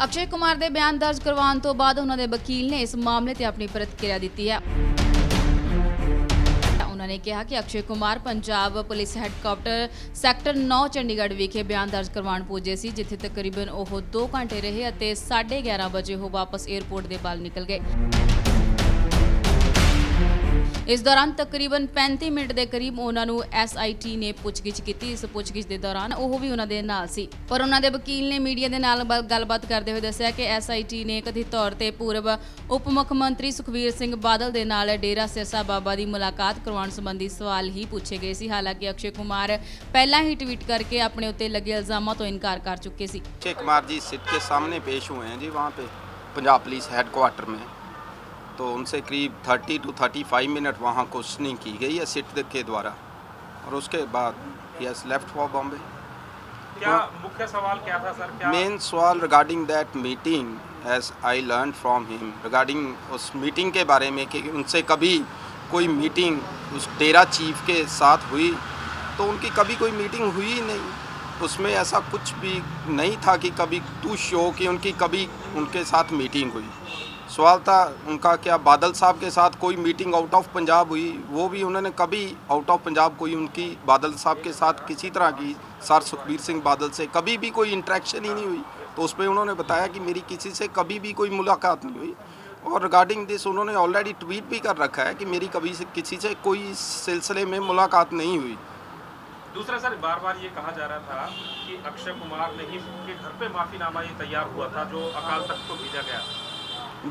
अक्षय कुमार ਦੇ ਬਿਆਨ ਦਰਜ ਕਰਵਾਉਣ ਤੋਂ ਬਾਅਦ ਉਹਨਾਂ ਦੇ ਵਕੀਲ ਨੇ ਇਸ ਮਾਮਲੇ ਤੇ ਆਪਣੀ ਪ੍ਰਤੀਕਿਰਿਆ ਦਿੱਤੀ ਹੈ। उन्होंने कहा कि Akshay Kumar Punjab police headquarter sector 9 Chandigarh विखे बयान दर्ज करवाउण पुजे सी, जिथे तकरीबन 2 घंटे रहे और 11:30 बजे वो वापस एयरपोर्ट के बाहर निकल गए। इस दौरान तकरीबन 35 मिनट के करीब उन्होंने SIT ने पुछगिछ की। इस पुछगिछ के दौरान वह भी उन्होंने नाल सी, पर उन्होंने वकील ने मीडिया के नाल गलबात करते हुए दस्सिया कि SIT ने कथित तौर पर पूर्व उप मुख्यमंत्री सुखबीर सिंह बादल के नाल डेरा सिरसा बाबा की मुलाकात करवाउण संबंधी सवाल ही पूछे गए सी। हालांकि अक्षय कुमार पहला ही ट्वीट करके अपने उत्ते लगे इल्जामों तो इनकार कर चुके सी। अक्षय कुमार जी सिट के सामने पेश हुए हैं जी, वहाँ पे पंजाब पुलिस हेडक्वार्टर में, तो उनसे करीब 30 to 35 मिनट वहाँ क्वेश्चनिंग की गई है सिट के द्वारा, और उसके बाद ही हैज़ लेफ्ट फॉर बॉम्बे। क्या मुख्य सवाल क्या था सर? क्या मेन सवाल regarding that meeting, as I learn from him, regarding उस मीटिंग के बारे में कि उनसे कभी कोई मीटिंग उस डेरा चीफ के साथ हुई, तो उनकी कभी कोई मीटिंग हुई ही नहीं। उसमें ऐसा कुछ भी नहीं था कि कभी टू शो कि उनकी कभी उनके साथ मीटिंग हुई। सवाल था उनका क्या बादल साहब के साथ कोई मीटिंग आउट ऑफ पंजाब हुई, वो भी उन्होंने कभी आउट ऑफ पंजाब कोई उनकी बादल साहब के साथ किसी तरह की सर सुखबीर सिंह बादल से कभी भी कोई इंटरेक्शन ही नहीं हुई। तो उस पर उन्होंने बताया कि मेरी किसी से कभी भी कोई मुलाकात नहीं हुई, और रिगार्डिंग दिस उन्होंने ऑलरेडी ट्वीट भी कर रखा है कि मेरी कभी से किसी से कोई इस सिलसिले में मुलाकात नहीं हुई। दूसरा सर, बार बार ये कहा जा रहा था कि अक्षय कुमार ने ही उनके घर पे माफीनामा ये तैयार हुआ था जो अकाल तख्त को भेजा गया।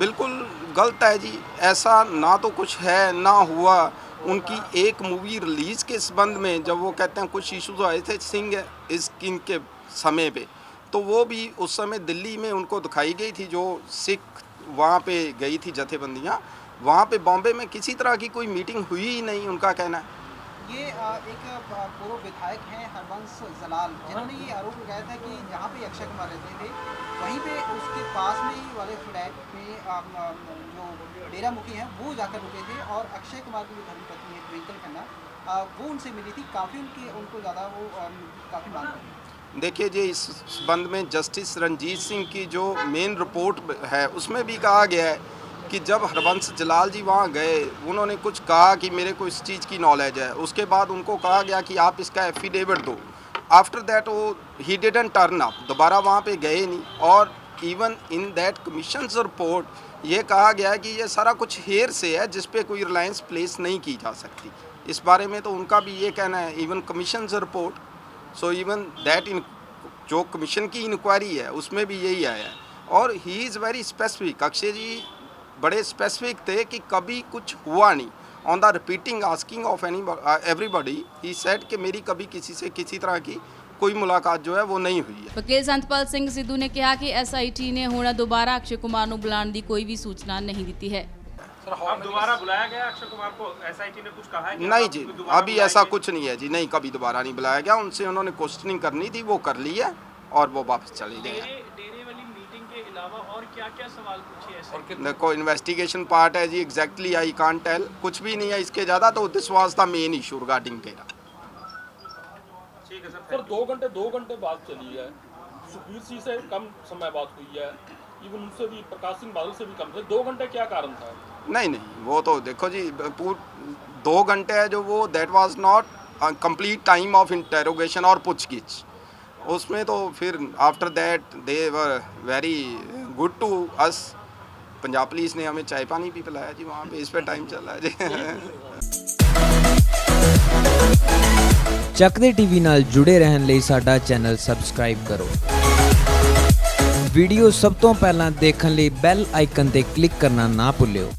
बिल्कुल गलत है जी, ऐसा ना तो कुछ है ना हुआ। उनकी एक मूवी रिलीज़ के संबंध में जब वो कहते हैं कुछ इशूज़ आए थे सिंह इस किंग के समय पे, तो वो भी उस समय दिल्ली में उनको दिखाई गई थी, जो सिख वहाँ पे गई थी जथेबंदियाँ, वहाँ पे बॉम्बे में किसी तरह की कोई मीटिंग हुई ही नहीं, उनका कहना है। ये एक पूर्व विधायक हैं हरबंस जलाल, जिन्होंने ये आरोप लगाया था कि जहाँ पे अक्षय कुमार रहते थे वहीं पे उसके पास में ही वाले फ्लैट में जो डेरा मुखी हैं वो जाकर रुके थे, और अक्षय कुमार की जो धर्मपत्नी है ट्विंकल खन्ना वो उनसे मिली थी, काफ़ी उनको ज़्यादा वो काफ़ी मान रही। देखिए जी, इस संबंध में जस्टिस रंजीत सिंह की जो मेन रिपोर्ट है उसमें भी कहा गया है कि जब हरबंस जलाल जी वहाँ गए, उन्होंने कुछ कहा कि मेरे को इस चीज़ की नॉलेज है, उसके बाद उनको कहा गया कि आप इसका एफिडेविट दो। आफ्टर दैट वो ही डिडंट टर्न अप, दोबारा वहाँ पे गए नहीं, और even in that commission report ये कहा गया है कि ये सारा कुछ हेर से है जिस पे कोई रिलायंस प्लेस नहीं की जा सकती। इस बारे में तो उनका भी ये कहना है, even commission report, so even that in जो कमीशन की इंक्वायरी है उसमें भी यही आया है। और he is very specific, Akshay ji बड़े स्पेसिफिक थे कि कभी कुछ हुआ नहीं। On the repeating asking of everybody he said कि मेरी कभी किसी से किसी तरह की कोई मुलाकात जो है वो नहीं हुई है। वकील संतपाल सिंह सिद्धू ने कहा कि SIT ने हुण दोबारा अक्षय कुमार को बुलाने की कोई भी सूचना नहीं दी है। अब दोबारा बुलाया गया अक्षय कुमार को? SIT ने कुछ कहा है? नहीं जी, अभी ऐसा कुछ नहीं है जी, नहीं, कभी दोबारा नहीं बुलाया गया। उनसे उन्होंने क्वेश्चनिंग करनी थी, वो कर ली है और वो वापस चले गए। डेरे वाली मीटिंग के अलावा और क्या-क्या सवाल पूछे ऐसे? देखो, इन्वेस्टिगेशन पार्ट है जी, एग्जैक्टली आई कांट टेल, कुछ भी नहीं है इसके ज़्यादा। तो this was the main issue regarding Dera. ठीक है सर। सर 2 घंटे बात चली है, सुखबीर सिंह से कम समय बात हुई है, इवन उनसे भी प्रकाश सिंह बादल से भी कम थे। 2 घंटे क्या कारण था? नहीं, वो तो देखो जी, 2 घंटे है जो वो that was not complete time of interrogation और पूछगिछ। उसमें तो फिर after that they were very good to us. Punjab police ने हमें चाय पानी भी पिलाया जी वहाँ पे, इस पे टाइम चला है जी। ਚੱਕਦੇ ਟੀਵੀ ਨਾਲ ਜੁੜੇ ਰਹਿਣ ਲਈ ਸਾਡਾ ਚੈਨਲ ਸਬਸਕ੍ਰਾਈਬ ਕਰੋ। ਵੀਡੀਓ ਸਭ ਤੋਂ ਪਹਿਲਾਂ ਦੇਖਣ ਲਈ ਬੈਲ ਆਈਕਨ ਤੇ ਕਲਿੱਕ ਕਰਨਾ ਨਾ ਭੁੱਲਿਓ।